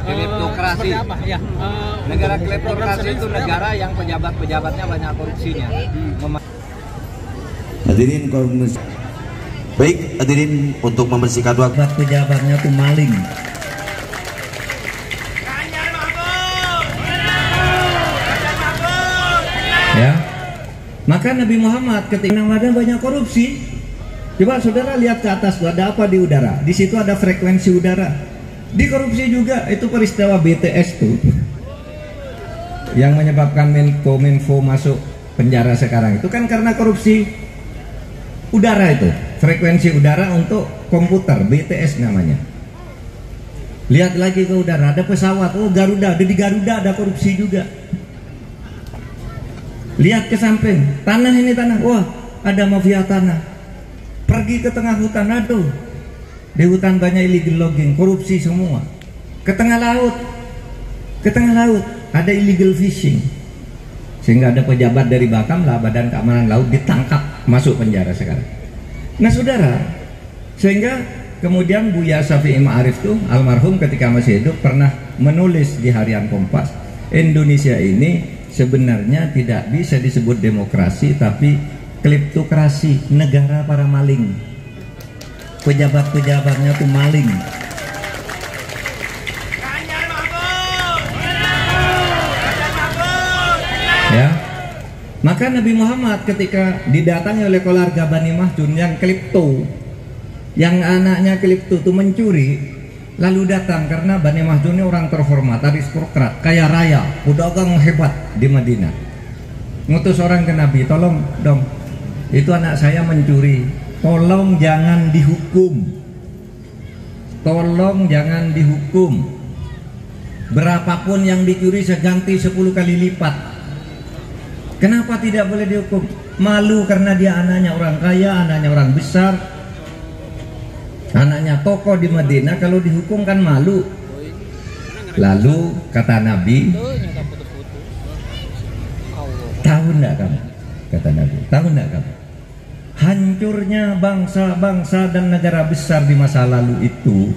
Kleptokrasi. Ya, Negara kleptokrasi itu negara yang pejabat-pejabatnya banyak korupsinya. Hadirin komunis. Baik, hadirin, untuk membersihkan waktu pejabatnya tuh maling. Ya, maka Nabi Muhammad ketika ada banyak korupsi, coba saudara lihat ke atas, ada apa di udara? Di situ ada frekuensi udara. Di korupsi juga itu peristiwa BTS tuh, yang menyebabkan Menkominfo masuk penjara sekarang itu kan karena korupsi udara itu, frekuensi udara untuk komputer, BTS namanya. Lihat lagi ke udara, ada pesawat, oh Garuda, ada di Garuda ada korupsi juga. Lihat ke samping, tanah ini tanah, wah ada mafia tanah. Pergi ke tengah hutan, aduh, di hutan banyak illegal logging, korupsi semua. Ke tengah laut ada illegal fishing, sehingga ada pejabat dari Bakamla, Badan Keamanan Laut, ditangkap masuk penjara sekarang. Nah saudara, sehingga kemudian Buya Syafi'i Ma'arif tuh almarhum ketika masih hidup pernah menulis di harian Kompas, Indonesia ini sebenarnya tidak bisa disebut demokrasi tapi kleptokrasi, negara para maling. Pejabat-pejabatnya tuh maling. Ya, maka Nabi Muhammad ketika didatangi oleh keluarga Bani Mahjun yang klepto, yang anaknya klepto itu mencuri, lalu datang karena Bani Mahjun ini orang terhormat, aristokrat, kaya raya, pedagang hebat di Madinah. Ngutus orang ke Nabi, tolong dong, itu anak saya mencuri, tolong jangan dihukum, tolong jangan dihukum, berapapun yang dicuri saya ganti 10 kali lipat. Kenapa tidak boleh dihukum? Malu karena dia anaknya orang kaya, anaknya orang besar, anaknya tokoh di Madinah, kalau dihukum kan malu. Lalu kata Nabi, tahu enggak kamu? Kata Nabi, tahu enggak kamu? Hancurnya bangsa-bangsa dan negara besar di masa lalu itu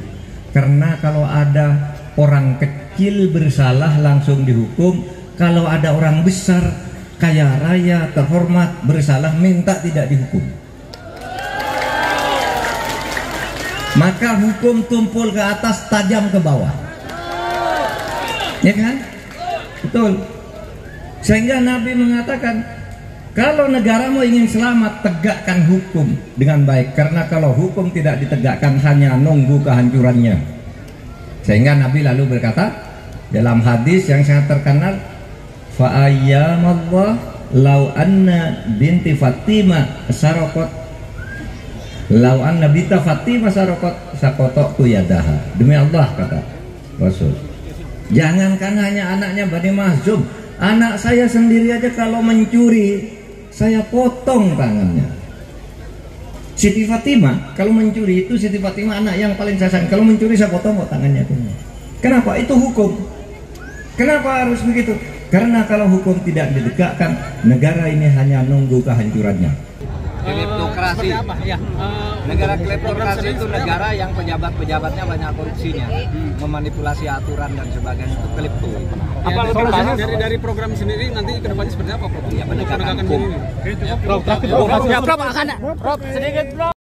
karena kalau ada orang kecil bersalah langsung dihukum, kalau ada orang besar kaya raya terhormat bersalah minta tidak dihukum. Maka hukum tumpul ke atas, tajam ke bawah, ya kan? Betul. Sehingga Nabi mengatakan, kalau negaramu ingin selamat, tegakkan hukum dengan baik, karena kalau hukum tidak ditegakkan hanya nunggu kehancurannya. Sehingga Nabi lalu berkata dalam hadis yang sangat terkenal, fa ayyamallah law anna binti Fatimah saraqat, lau anna bita Fatimah sarokot sakotok tu yadaha. Demi Allah, kata Rasul, jangankan hanya anaknya Bani Mahzum, anak saya sendiri aja kalau mencuri saya potong tangannya. Siti Fatimah kalau mencuri itu, Siti Fatimah anak yang paling saya sayang, kalau mencuri saya potong kok tangannya. Kenapa? Itu hukum. Kenapa harus begitu? Karena kalau hukum tidak ditegakkan, negara ini hanya nunggu kehancurannya. Kleptokrasi. Ya, negara kleptokrasi itu negara yang pejabat-pejabatnya banyak korupsinya, memanipulasi aturan dan sebagainya, itu klepto. apa solusinya dari program sendiri nanti kedepannya seperti apa, Prof? Ya, penegakan hukum. Prof, sedikit, Prof.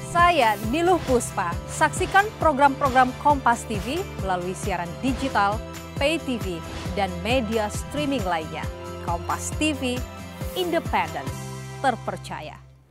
Saya Niluh Puspa. Saksikan program-program Kompas TV melalui siaran digital, pay TV, dan media streaming lainnya. Kompas TV, independen, terpercaya.